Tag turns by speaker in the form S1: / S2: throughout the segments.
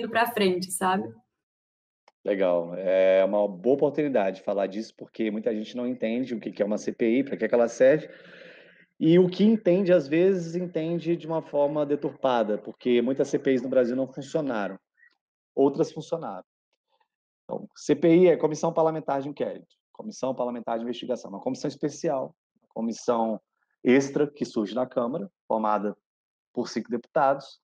S1: indo para frente, sabe?
S2: Legal. É uma boa oportunidade falar disso, porque muita gente não entende o que que é uma CPI, para que que ela serve, e o que entende, às vezes, entende de uma forma deturpada, porque muitas CPIs no Brasil não funcionaram, outras funcionaram. Então, CPI é Comissão Parlamentar de Inquérito, Comissão Parlamentar de Investigação, uma comissão especial, uma comissão extra que surge na Câmara, formada por 5 deputados,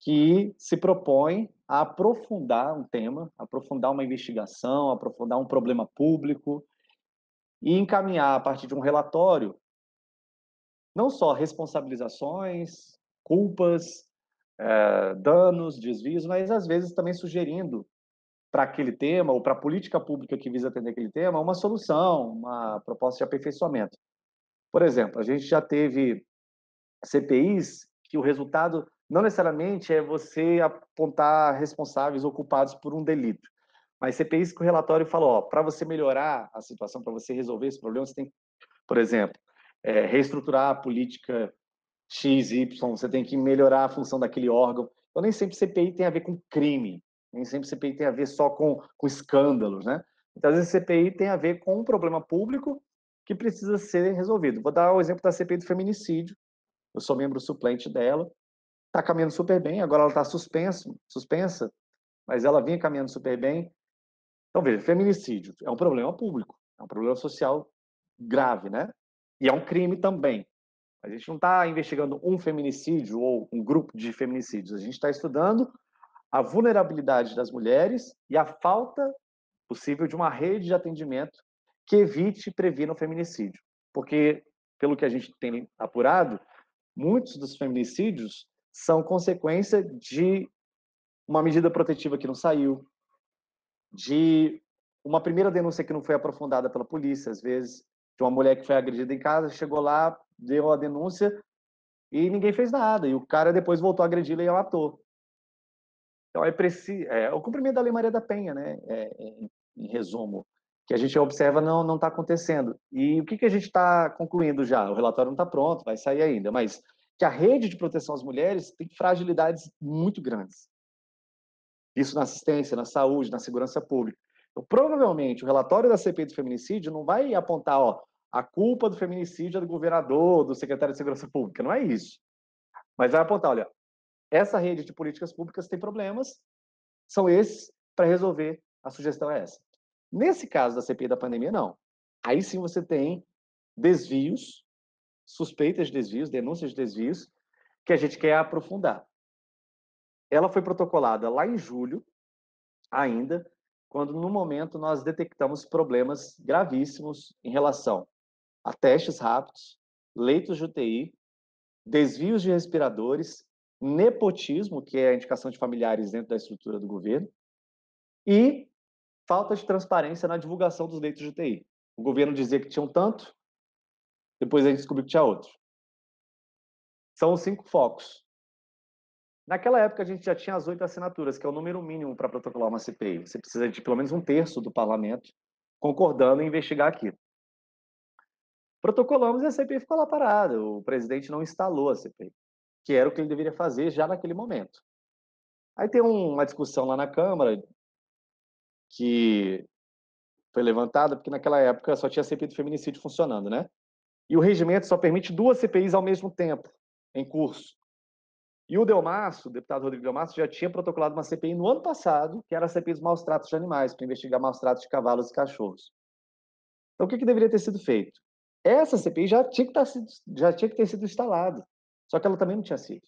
S2: que se propõe a aprofundar um tema, aprofundar uma investigação, aprofundar um problema público e encaminhar, a partir de um relatório, não só responsabilizações, culpas, danos, desvios, mas às vezes também sugerindo para aquele tema ou para a política pública que visa atender aquele tema uma solução, uma proposta de aperfeiçoamento. Por exemplo, a gente já teve CPIs que o resultado não necessariamente é você apontar responsáveis ou culpados por um delito, mas CPIs que o relatório falou, ó, para você melhorar a situação, para você resolver esse problema, você tem, por exemplo, reestruturar a política X, Y, você tem que melhorar a função daquele órgão. Então, nem sempre CPI tem a ver com crime, nem sempre CPI tem a ver só com escândalos, né? Muitas vezes CPI tem a ver com um problema público que precisa ser resolvido. Vou dar o exemplo da CPI do feminicídio, eu sou membro suplente dela, está caminhando super bem, agora ela está suspensa, mas ela vinha caminhando super bem. Então, veja, feminicídio é um problema público, é um problema social grave, né? E é um crime também. A gente não está investigando um feminicídio ou um grupo de feminicídios, a gente está estudando a vulnerabilidade das mulheres e a falta possível de uma rede de atendimento que evite e previna o feminicídio. Porque, pelo que a gente tem apurado, muitos dos feminicídios são consequência de uma medida protetiva que não saiu, de uma primeira denúncia que não foi aprofundada pela polícia, às vezes, de uma mulher que foi agredida em casa, chegou lá, deu a denúncia e ninguém fez nada. E o cara depois voltou a agredi-la e a matou. Então é preciso, o cumprimento da Lei Maria da Penha, né? Em resumo, que a gente observa não está acontecendo. E o que a gente está concluindo já? O relatório não está pronto, vai sair ainda, mas que a rede de proteção às mulheres tem fragilidades muito grandes. Isso na assistência, na saúde, na segurança pública. Então, provavelmente, o relatório da CPI do feminicídio não vai apontar, ó, a culpa do feminicídio é do governador, do secretário de Segurança Pública, não é isso. Mas vai apontar, olha, essa rede de políticas públicas tem problemas, são esses, para resolver, a sugestão é essa. Nesse caso da CPI da pandemia, não. Aí sim você tem desvios, suspeitas de desvios, denúncias de desvios, que a gente quer aprofundar. Ela foi protocolada lá em julho, ainda, quando no momento nós detectamos problemas gravíssimos em relação a testes rápidos, leitos de UTI, desvios de respiradores, nepotismo, que é a indicação de familiares dentro da estrutura do governo, e falta de transparência na divulgação dos leitos de UTI. O governo dizia que tinha um tanto, depois a gente descobriu que tinha outro. São os 5 focos. Naquela época, a gente já tinha as 8 assinaturas, que é o número mínimo para protocolar uma CPI. Você precisa de pelo menos um terço do parlamento concordando em investigar aquilo. Protocolamos e a CPI ficou lá parada. O presidente não instalou a CPI, que era o que ele deveria fazer já naquele momento. Aí tem uma discussão lá na Câmara que foi levantada, porque naquela época só tinha a CPI do feminicídio funcionando, né? E o regimento só permite 2 CPIs ao mesmo tempo, em curso. E o Delmasso, o deputado Rodrigo Delmasso, já tinha protocolado uma CPI no ano passado, que era a CPI dos maus tratos de animais, para investigar maus tratos de cavalos e cachorros. Então, o que deveria ter sido feito? Essa CPI já tinha que ter sido instalada, só que ela também não tinha sido.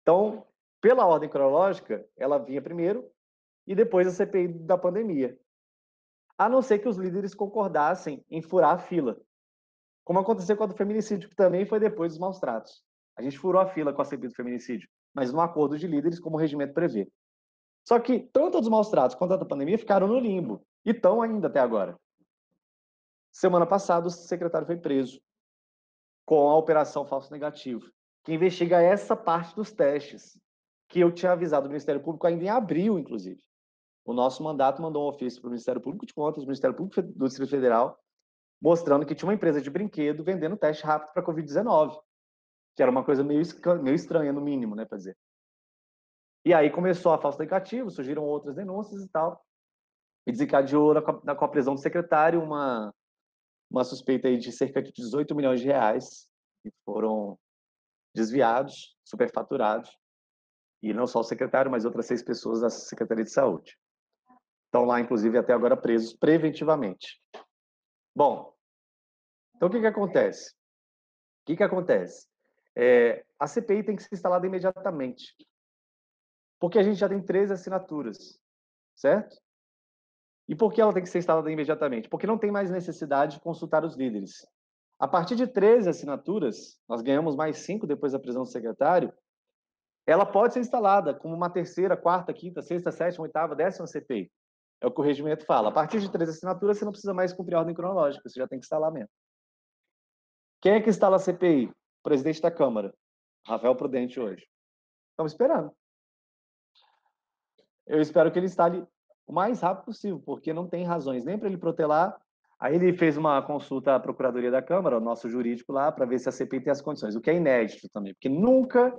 S2: Então, pela ordem cronológica, ela vinha primeiro e depois a CPI da pandemia. A não ser que os líderes concordassem em furar a fila, como aconteceu com a do feminicídio, que também foi depois dos maus tratos. A gente furou a fila com a CPI do feminicídio, mas num acordo de líderes, como o regimento prevê. Só que tanto a dos maus tratos quanto a da pandemia ficaram no limbo, e estão ainda até agora. Semana passada, o secretário foi preso com a Operação Falso Negativo, que investiga essa parte dos testes, que eu tinha avisado o Ministério Público ainda em abril, inclusive. O nosso mandato mandou um ofício para o Ministério Público de Contas, o Ministério Público do Distrito Federal, mostrando que tinha uma empresa de brinquedo vendendo teste rápido para Covid-19, que era uma coisa meio estranha, no mínimo, né, para dizer. E aí começou a falso negativo, surgiram outras denúncias e tal, e desencadeou com a prisão do secretário uma suspeita aí de cerca de 18 milhões de reais que foram desviados, superfaturados, e não só o secretário, mas outras 6 pessoas da Secretaria de Saúde. Estão lá, inclusive, até agora presos preventivamente. Bom, então o que acontece? O que acontece? A CPI tem que ser instalada imediatamente, porque a gente já tem 13 assinaturas, certo? E por que ela tem que ser instalada imediatamente? Porque não tem mais necessidade de consultar os líderes. A partir de 13 assinaturas, nós ganhamos mais 5 depois da prisão do secretário, ela pode ser instalada como uma terceira, quarta, quinta, sexta, sétima, oitava, 10ª CPI. É o que o regimento fala. A partir de 13 assinaturas, você não precisa mais cumprir a ordem cronológica, você já tem que instalar mesmo. Quem é que instala a CPI? O presidente da Câmara, Rafael Prudente, hoje. Estamos esperando. Eu espero que ele instale o mais rápido possível, porque não tem razões nem para ele protelar. Aí ele fez uma consulta à Procuradoria da Câmara, o nosso jurídico lá, para ver se a CPI tem as condições, o que é inédito também, porque nunca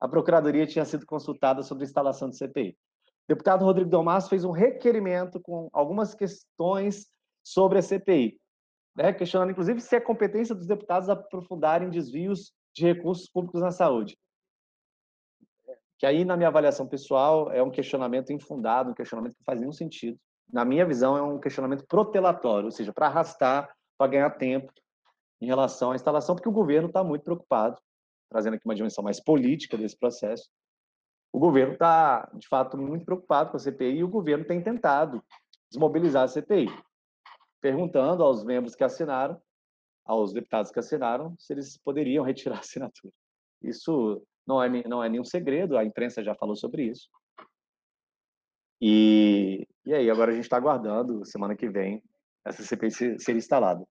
S2: a Procuradoria tinha sido consultada sobre a instalação de CPI. O deputado Rodrigo Dalmas fez um requerimento com algumas questões sobre a CPI, né, questionando inclusive se é competência dos deputados aprofundarem desvios de recursos públicos na saúde. Que aí, na minha avaliação pessoal, é um questionamento infundado, um questionamento que não faz nenhum sentido. Na minha visão, é um questionamento protelatório, ou seja, para arrastar, para ganhar tempo em relação à instalação, porque o governo está muito preocupado, trazendo aqui uma dimensão mais política desse processo. O governo está, de fato, muito preocupado com a CPI e o governo tem tentado desmobilizar a CPI, perguntando aos membros que assinaram, aos deputados que assinaram, se eles poderiam retirar a assinatura. Isso não é nenhum segredo, a imprensa já falou sobre isso. E aí, agora a gente está aguardando, semana que vem, essa CPI ser instalada.